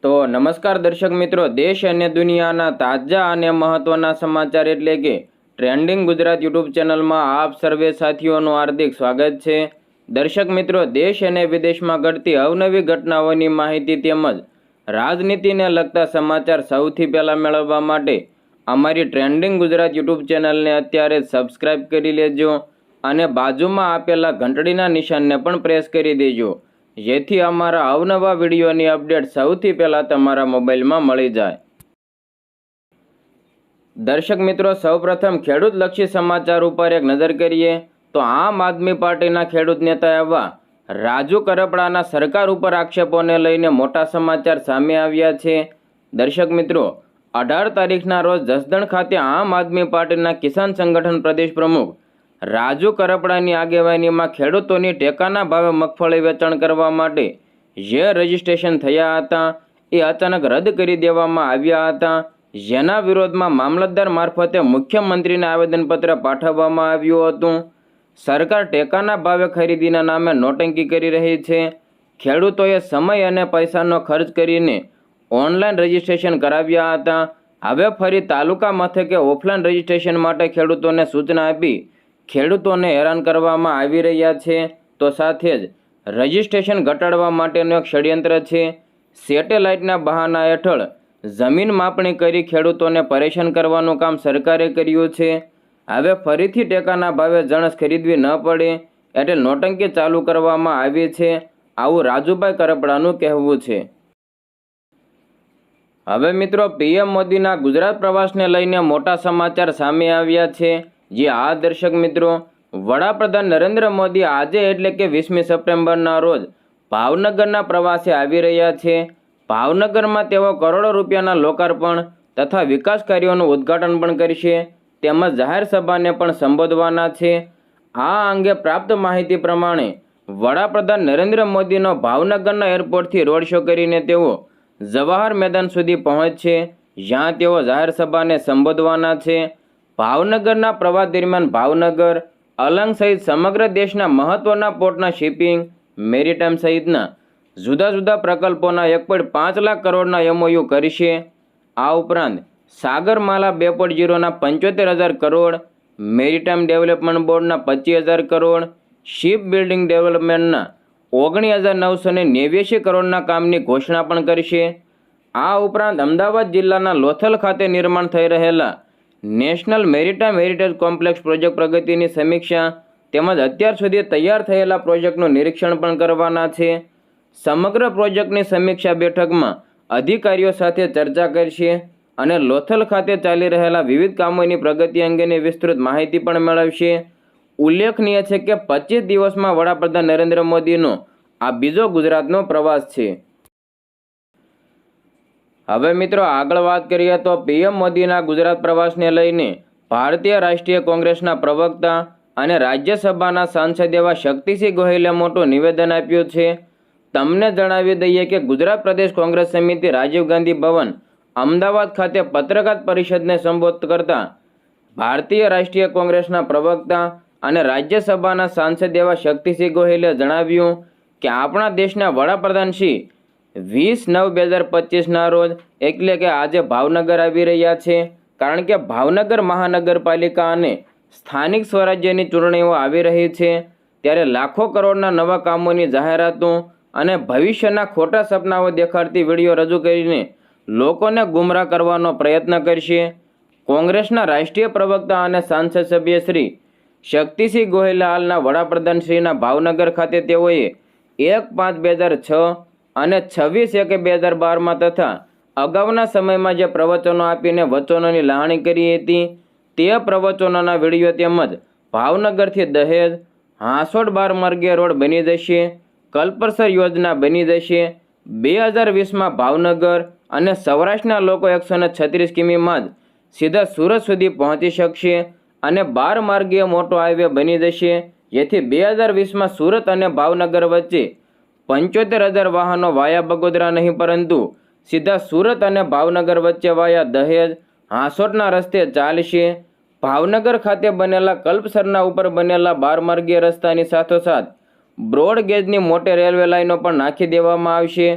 તો નમસ્કાર દર્શક મિત્રો, દેશ અને દુનિયાના તાજા અને મહત્વના સમાચાર એટલે કે ટ્રેન્ડિંગ ગુજરાત યુટ્યુબ ચેનલમાં આપ સર્વે સાથીઓનું હાર્દિક સ્વાગત છે। દર્શક મિત્રો, દેશ અને વિદેશમાં ઘટતી અવનવી ઘટનાઓની માહિતી તેમજ રાજનીતિને લગતા સમાચાર સૌથી પહેલા મેળવવા માટે અમારી ટ્રેન્ડિંગ ગુજરાત યુટ્યુબ ચેનલને અત્યારે જ સબસ્ક્રાઇબ કરી લેજો અને બાજુમાં આપેલા ઘંટડીના નિશાનને પણ પ્રેસ કરી દેજો, જેથી અમારા અવનવા વિડીયોની અપડેટ સૌથી પહેલાં તમારા મોબાઈલમાં મળી જાય। દર્શક મિત્રો, સૌપ્રથમ ખેડૂતલક્ષી સમાચાર ઉપર એક નજર કરીએ તો આમ આદમી પાર્ટીના ખેડૂત નેતા એવા રાજુ કરપડાના સરકાર ઉપર આક્ષેપોને લઈને મોટા સમાચાર સામે આવ્યા છે। દર્શક મિત્રો, 18 તારીખના રોજ જસદણ ખાતે આમ આદમી પાર્ટીના કિસાન સંગઠન પ્રદેશ પ્રમુખ રાજુ કરપડાની આગેવાનીમાં ખેડૂતોની ટેકાના ભાવે મગફળી વેચાણ કરવા માટે જે રજીસ્ટ્રેશન થયા હતા એ અચાનક રદ કરી દેવામાં આવ્યા હતા, જેના વિરોધમાં મામલતદાર મારફતે મુખ્યમંત્રીને આવેદનપત્ર પાઠવવામાં આવ્યું હતું। સરકાર ટેકાના ભાવે ખરીદીના નામે નોટંકી કરી રહી છે। ખેડૂતોએ સમય અને પૈસાનો ખર્ચ કરીને ઓનલાઈન રજીસ્ટ્રેશન કરાવ્યા હતા। હવે ફરી તાલુકા મથકે ઓફલાઈન રજીસ્ટ્રેશન માટે ખેડૂતોને સૂચના આપી ખેડૂતોને હેરાન કરવામાં આવી રહ્યા છે, તો સાથે જ રજીસ્ટ્રેશન ઘટાડવા માટેનું એક ષડયંત્ર છે। સેટેલાઇટના બહાના હેઠળ જમીન માપણી કરી ખેડૂતોને પરેશાન કરવાનું કામ સરકારે કર્યું છે। હવે ફરીથી ટેકાના ભાવે જણસ ખરીદવી ન પડે એટલે નોટંકી ચાલુ કરવામાં આવી છે, આવું રાજુભાઈ કરપડાનું કહેવું છે। હવે મિત્રો, પીએમ મોદીના ગુજરાત પ્રવાસને લઈને મોટા સમાચાર સામે આવ્યા છે। જે આ દર્શક મિત્રો, વડાપ્રધાન નરેન્દ્ર મોદી આજે એટલે કે 20મી સપ્ટેમ્બરના રોજ ભાવનગરના પ્રવાસે આવી રહ્યા છે। ભાવનગરમાં તેઓ કરોડો રૂપિયાના લોકાર્પણ તથા વિકાસ કાર્યોનું ઉદ્ઘાટન પણ કરશે, તેમજ જાહેર સભાને પણ સંબોધવાના છે। આ અંગે પ્રાપ્ત માહિતી પ્રમાણે વડાપ્રધાન નરેન્દ્ર મોદીનો ભાવનગરના એરપોર્ટથી રોડ શો કરીને તેઓ જવાહર મેદાન સુધી પહોંચશે, જ્યાં તેઓ જાહેર સભાને સંબોધવાના છે। ભાવનગરના પ્રવાસ દરમિયાન ભાવનગર, અલંગ સહિત સમગ્ર દેશના મહત્વના પોર્ટના શિપિંગ, મેરીટાઈમ સહિતના જુદા જુદા પ્રકલ્પોના 1.5 લાખ કરોડના MOU કરશે। આ ઉપરાંત સાગરમાલા 2.0ના 75,000 કરોડ, મેરીટાઈમ ડેવલપમેન્ટ બોર્ડના 25,000 કરોડ, શિપ બિલ્ડિંગ ડેવલપમેન્ટના 19,989 કરોડના કામની ઘોષણા પણ કરશે। આ ઉપરાંત અમદાવાદ જિલ્લાના લોથલ ખાતે નિર્માણ થઈ રહેલા national maritime heritage complex project પ્રગતિની સમીક્ષા તેમજ અત્યાર સુધી તૈયાર થયેલા પ્રોજેક્ટનું નિરીક્ષણ પણ કરવાના છે। સમગ્ર પ્રોજેક્ટની સમીક્ષા બેઠકમાં અધિકારીઓ સાથે ચર્ચા કરશે અને લોથલ ખાતે ચાલી રહેલા વિવિધ કામોની પ્રગતિ અંગેની વિસ્તૃત માહિતી પણ મેળવશે। ઉલ્લેખનીય છે કે 25 દિવસમાં વડાપ્રધાન નરેન્દ્ર મોદીનો આ બીજો ગુજરાતનો પ્રવાસ છે। હવે મિત્રો, આગળ વાત કરીએ તો પીએમ મોદીના ગુજરાત પ્રવાસને લઈને ભારતીય રાષ્ટ્રીય કોંગ્રેસના પ્રવક્તા અને રાજ્યસભાના સાંસદ એવા શક્તિસિંહ ગોહિલે મોટું નિવેદન આપ્યું છે। તમને જણાવી દઈએ કે ગુજરાત પ્રદેશ કોંગ્રેસ સમિતિ રાજીવ ગાંધી ભવન અમદાવાદ ખાતે પત્રકાર પરિષદને સંબોધિત કરતા ભારતીય રાષ્ટ્રીય કોંગ્રેસના પ્રવક્તા અને રાજ્યસભાના સાંસદ એવા શક્તિસિંહ ગોહિલે જણાવ્યું કે આપણા દેશના વડાપ્રધાન શ્રી 20/9/2025ના રોજ એટલે કે આજે ભાવનગર આવી રહ્યા છે, કારણ કે ભાવનગર મહાનગરપાલિકા અને સ્થાનિક સ્વરાજ્યની ચૂંટણીઓ આવી રહી છે, ત્યારે લાખો કરોડના નવા કામોની જાહેરાતો અને ભવિષ્યના ખોટા સપનાઓ દેખાડતી વિડીયો રજૂ કરીને લોકોને ગુમરાહ કરવાનો પ્રયત્ન કરશે। કોંગ્રેસના રાષ્ટ્રીય પ્રવક્તા અને સાંસદ સભ્ય શ્રી શક્તિસિંહ ગોહિલે હાલના વડાપ્રધાન શ્રીના ભાવનગર ખાતે તેઓએ 1/5/2006 અને 26/1/2012માં તથા અગાઉના સમયમાં જે પ્રવચનો આપીને વચનોની લાવણી કરી હતી તે પ્રવચનોના વિડીયો તેમજ ભાવનગરથી દહેજ, હાંસોડ બારમાર્ગીય રોડ બની જશે, કલ્પસર યોજના બની જશે। 2020માં ભાવનગર અને સૌરાષ્ટ્રના લોકો 136 કિમીમાં જ સીધા સુરત સુધી પહોંચી શકશે અને બારમાર્ગીય મોટો હાઈવે બની જશે, જેથી 2020માં સુરત અને ભાવનગર વચ્ચે 75,000 વાહનો વાયા બગોદરા નહીં પરંતુ સીધા સુરત અને ભાવનગર વચ્ચે વાયા દહેજ, હાંસોટના રસ્તે ચાલશે। ભાવનગર ખાતે બનેલા કલ્પસરના ઉપર બનેલા બારમાર્ગીય રસ્તાની સાથોસાથ બ્રોડ ગેજની મોટી રેલવે લાઇનો પણ નાખી દેવામાં આવશે।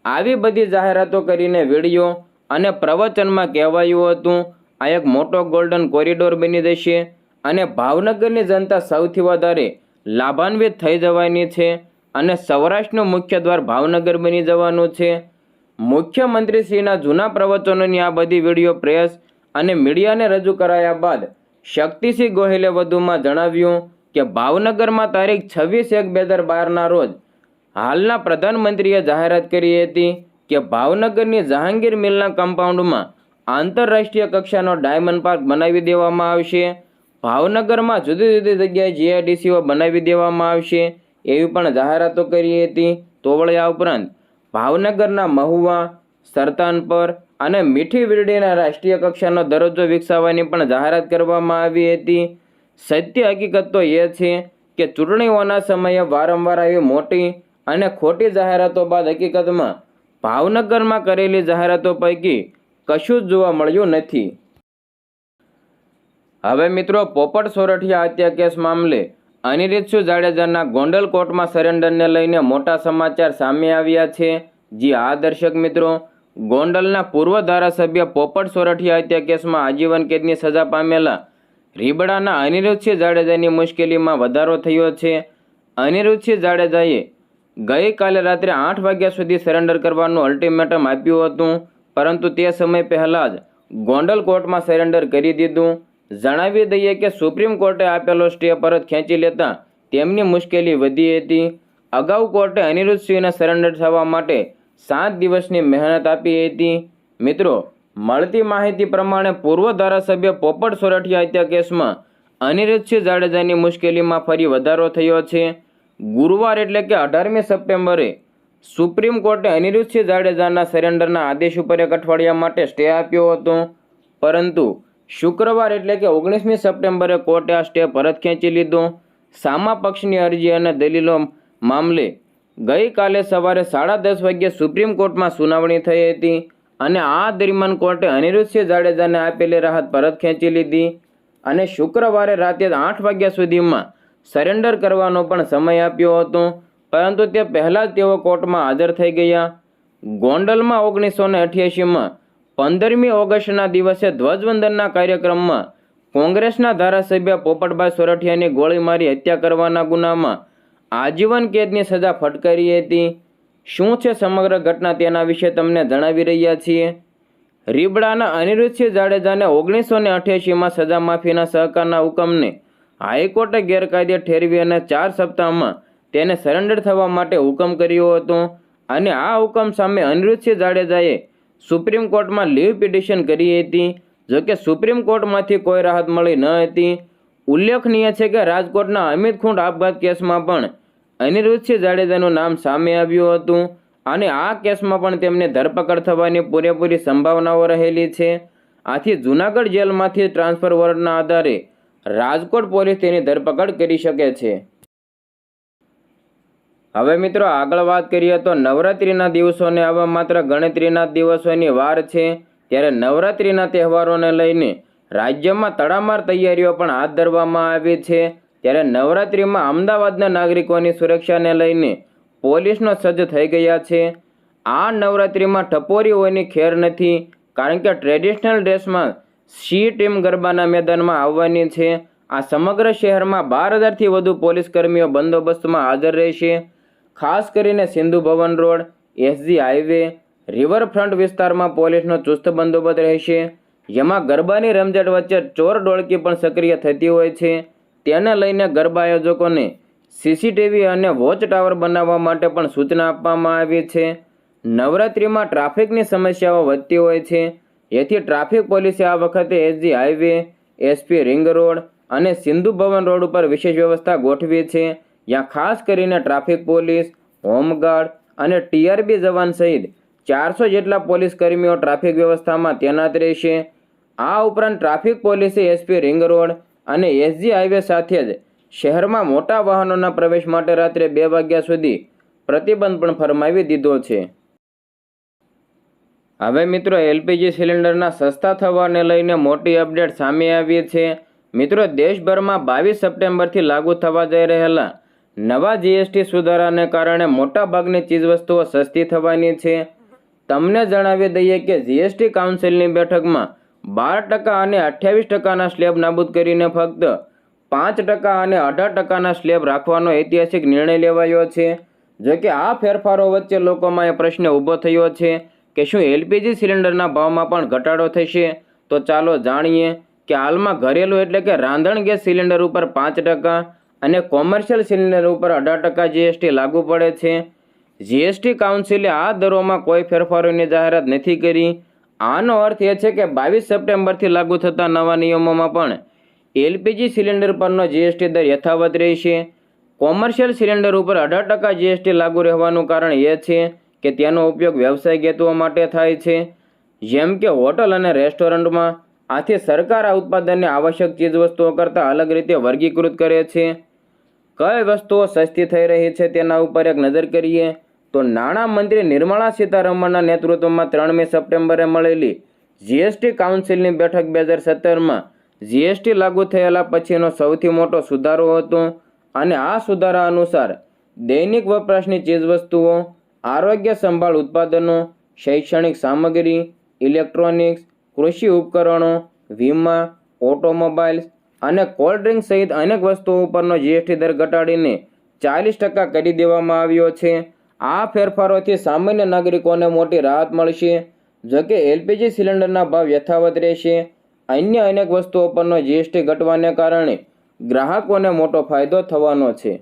આવી બધી જાહેરાતો કરીને વિડીયો અને પ્રવચનમાં કહેવાયું હતું આ એક મોટો ગોલ્ડન કોરિડોર બની જશે અને ભાવનગરની જનતા સૌથી વધારે લાભાન્વિત થઈ જવાની છે અને સૌરાષ્ટ્રનું મુખ્ય દ્વાર ભાવનગર બની જવાનું છે. મુખ્યમંત્રીશ્રીના જૂના પ્રવચનોની આ બધી વિડીયો પ્રેસ અને મીડિયાને રજૂ કરાયા બાદ શક્તિસિંહ ગોહિલે વધુમાં જણાવ્યું કે ભાવનગરમાં તારીખ 26/1/2012ના રોજ હાલના પ્રધાનમંત્રીએ જાહેરાત કરી હતી કે ભાવનગરની જહાંગીર મિલના કમ્પાઉન્ડમાં આંતરરાષ્ટ્રીય કક્ષાનો ડાયમંડ પાર્ક બનાવી દેવામાં આવશે. ભાવનગરમાં જુદી જુદી જગ્યાએ જીઆઈડીસીઓ બનાવી દેવામાં આવશે એવી પણ જાહેરાતો કરી હતી. તોવળિયા ઉપરાંત ભાવનગરના મહુવા, સરતાનપર અને મીઠી વીરડીના રાષ્ટ્રીય કક્ષાનો દરજ્જો વિકસાવવાની પણ જાહેરાત કરવામાં આવી હતી. સત્ય હકીકત તો એ છે કે ચૂંટણીઓના સમયે વારંવાર આવી મોટી અને ખોટી જાહેરાતો બાદ હકીકતમાં ભાવનગરમાં કરેલી જાહેરાતો પૈકી કશું જ જોવા મળ્યું નથી. હવે મિત્રો, પોપટ સોરઠિયા હત્યા કેસ મામલે અનિરુદ્ધસિંહ જાડેજાના ગોંડલ કોર્ટમાં સરેન્ડરને લઈને મોટા સમાચાર સામે આવ્યા છે. જી હા દર્શક મિત્રો, ગોંડલના પૂર્વ ધારાસભ્ય પોપટ સોરઠિયા હત્યા કેસમાં આજીવન કેદની સજા પામેલા રીબડાના અનિરુદ્ધસિંહ જાડેજાની મુશ્કેલીમાં વધારો થયો છે. અનિરુદ્ધસિંહ જાડેજાએ ગઈકાલે રાત્રે 8 વાગ્યા સુધી સરેન્ડર કરવાનું અલ્ટિમેટમ આપ્યું હતું, પરંતુ તે સમય પહેલાં જ ગોંડલ કોર્ટમાં સરેન્ડર કરી દીધું. જણાવી દઈએ કે સુપ્રીમ કોર્ટે આપેલો સ્ટે પરત ખેંચી લેતા તેમની મુશ્કેલી વધી હતી. અગાઉ કોર્ટે અનિરુદ્ધસિંહને સરેન્ડર થવા માટે 7 દિવસની મહેનત આપી હતી. મિત્રો, મળતી માહિતી પ્રમાણે પૂર્વ ધારાસભ્ય પોપટ સોરઠિયા હત્યા કેસમાં અનિરુદ્ધસિંહ જાડેજાની મુશ્કેલીમાં ફરી વધારો થયો છે. ગુરુવાર એટલે કે 18મી સપ્ટેમ્બરે સુપ્રીમ કોર્ટે અનિરુદ્ધસિંહ જાડેજાના સરેન્ડરના આદેશ ઉપર એક અઠવાડિયા માટે સ્ટે આપ્યો હતો, પરંતુ શુક્રવાર એટલે કે 19મી સપ્ટેમ્બરે કોર્ટે આ સ્ટે પરત ખેંચી લીધો. સામા પક્ષની અરજી અને દલીલો મામલે ગઈકાલે સવારે 10:30 વાગ્યે સુપ્રીમ કોર્ટમાં સુનાવણી થઈ હતી અને આ દરમિયાન કોર્ટે અનિરુદ્ધસિંહ જાડેજાને આપેલી રાહત પરત ખેંચી લીધી અને શુક્રવારે રાતે 8 વાગ્યા સુધીમાં સરેન્ડર કરવાનો પણ સમય આપ્યો હતો, પરંતુ તે પહેલાં જ તેઓ કોર્ટમાં હાજર થઈ ગયા. ગોંડલમાં 1988માં 15મી ઓગસ્ટના દિવસે ધ્વજવંદનના કાર્યક્રમમાં કોંગ્રેસના ધારાસભ્ય પોપટભાઈ સોરઠિયાની ગોળી મારી હત્યા કરવાના ગુનામાં આજીવન કેદની સજા ફટકારી હતી. શું છે સમગ્ર ઘટના તેના વિશે તમને જણાવી રહ્યા છીએ. રીબડાના અનિરુદ્ધસિંહ જાડેજાને 1988માં સજા માફીના સહકારના હુકમને હાઈકોર્ટે ગેરકાયદે ઠેરવી અને 4 સપ્તાહમાં તેને સરેન્ડર થવા માટે હુકમ કર્યો હતો અને આ હુકમ સામે અનિરુદ્ધસિંહ જાડેજાએ સુપ્રીમ કોર્ટમાં લીવ પિટિશન કરી હતી. જોકે સુપ્રીમ કોર્ટમાંથી કોઈ રાહત મળી ન હતી. ઉલ્લેખનીય છે કે રાજકોટના અમિત ખૂંટ આપઘાત કેસમાં પણ અનિરુદ્ધસિંહ જાડેજાનું નામ સામે આવ્યું હતું અને આ કેસમાં પણ તેમને ધરપકડ થવાની પૂરેપૂરી સંભાવનાઓ રહેલી છે. આથી જૂનાગઢ જેલમાંથી ટ્રાન્સફર વોરંટના આધારે રાજકોટ પોલીસ તેની ધરપકડ કરી શકે છે. હવે મિત્રો, આગળ વાત કરીએ તો નવરાત્રિના દિવસોને હવે માત્ર ગણતરીના દિવસોની વાર છે. ત્યારે નવરાત્રિના તહેવારોને લઈને રાજ્યમાં તડામાર તૈયારીઓ પણ હાથ ધરવામાં આવી છે. ત્યારે નવરાત્રિમાં અમદાવાદના નાગરિકોની સુરક્ષાને લઈને પોલીસનો સજ્જ થઈ ગયા છે. આ નવરાત્રિમાં ટપોરીઓની ખેર નથી, કારણ કે ટ્રેડિશનલ ડ્રેસમાં સી ટીમ ગરબાના મેદાનમાં આવવાની છે. આ સમગ્ર શહેરમાં 12,000થી વધુ પોલીસ કર્મીઓ બંદોબસ્તમાં હાજર રહેશે. ખાસ કરીને Sindhu Bhavan road, SG highway, riverfront વિસ્તારમાં પોલીસનો ચુસ્ત બંદોબસ્ત રહેશે. જેમાં ગરબાની રમઝટ વચ્ચે ચોર ડોળકી પણ સક્રિય થતી હોય છે. તેને લઈને ગરબા આયોજકોને સીસીટીવી અને વોચ ટાવર બનાવવા માટે પણ સૂચના આપવામાં આવી છે. નવરાત્રિમાં ટ્રાફિકની સમસ્યાઓ વધતી હોય છે, જેથી ટ્રાફિક પોલીસે આ વખતે SG highway, SP ring road અને સિંધુ ભવન રોડ ઉપર વિશેષ વ્યવસ્થા ગોઠવી છે. જ્યાં ખાસ કરીને ટ્રાફિક પોલીસ, હોમગાર્ડ અને ટીઆરબી જવાન સહિત 400 જેટલા પોલીસ કર્મીઓ ટ્રાફિક વ્યવસ્થામાં તૈનાત રહેશે. આ ઉપરાંત ટ્રાફિક પોલીસે એસપી રિંગ રોડ અને એસજી હાઈવે સાથે જ શહેરમાં મોટા વાહનોના પ્રવેશ માટે રાત્રે 2 વાગ્યા સુધી પ્રતિબંધ પણ ફરમાવી દીધો છે. હવે મિત્રો, એલપીજી સિલિન્ડરના સસ્તા થવાને લઈને મોટી અપડેટ સામે આવી છે. મિત્રો, દેશભરમાં 22 સપ્ટેમ્બરથી લાગુ થવા જઈ રહેલા નવા જીએસટી સુધારાને કારણે મોટાભાગની ચીજવસ્તુઓ સસ્તી થવાની છે. તમને જણાવી દઈએ કે જીએસટી કાઉન્સિલની બેઠકમાં 12% અને 28%ના સ્લેબ નાબૂદ કરીને ફક્ત 5% અને 18%ના સ્લેબ રાખવાનો ઐતિહાસિક નિર્ણય લેવાયો છે. જોકે આ ફેરફારો વચ્ચે લોકોમાં એ પ્રશ્ન ઊભો થયો છે કે શું એલપીજી સિલિન્ડરના ભાવમાં પણ ઘટાડો થશે? તો ચાલો જાણીએ કે હાલમાં ઘરેલું એટલે કે રાંધણ ગેસ સિલિન્ડર ઉપર 5% અને કોમર્શિયલ સિલિન્ડર ઉપર 18% જીએસટી લાગુ પડે છે. જીએસટી કાઉન્સિલે આ દરોમાં કોઈ ફેરફારોની જાહેરાત નથી કરી. આનો અર્થ એ છે કે 22 સપ્ટેમ્બરથી લાગુ થતા નવા નિયમોમાં પણ એલપીજી સિલિન્ડર પરનો જીએસટી દર યથાવત રહેશે. કોમર્શિયલ સિલિન્ડર ઉપર 18% જીએસટી લાગુ રહેવાનું કારણ એ છે કે તેનો ઉપયોગ વ્યવસાયિક હેતુઓ માટે થાય છે, જેમ કે હોટલ અને રેસ્ટોરન્ટમાં. આથી સરકાર આ ઉત્પાદનને આવશ્યક ચીજવસ્તુઓ કરતાં અલગ રીતે વર્ગીકૃત કરે છે. કઈ વસ્તુઓ સસ્તી થઈ રહી છે તેના ઉપર એક નજર કરીએ તો નાણાં મંત્રી નિર્મલા સીતારમણના નેતૃત્વમાં 3મી સપ્ટેમ્બરે મળેલી જીએસટી કાઉન્સિલની બેઠક 2017માં જીએસટી લાગુ થયેલા પછીનો સૌથી મોટો સુધારો હતો. અને આ સુધારા અનુસાર દૈનિક વપરાશની ચીજવસ્તુઓ, આરોગ્ય સંભાળ ઉત્પાદનો, શૈક્ષણિક સામગ્રી, ઇલેક્ટ્રોનિક્સ, કૃષિ ઉપકરણો, વીમા, ઓટોમોબાઈલ્સ અને કોલ્ડ ડ્રિંક સહિત અનેક વસ્તુઓ ઉપરનો જીએસટી દર ઘટાડીને 40% કરી દેવામાં આવ્યો છે. આ ફેરફારોથી સામાન્ય નાગરિકોને મોટી રાહત મળશે. જોકે એલપીજી સિલિન્ડરના ભાવ યથાવત રહેશે. અન્ય અનેક વસ્તુઓ પરનો જીએસટી ઘટવાને કારણે ગ્રાહકોને મોટો ફાયદો થવાનો છે.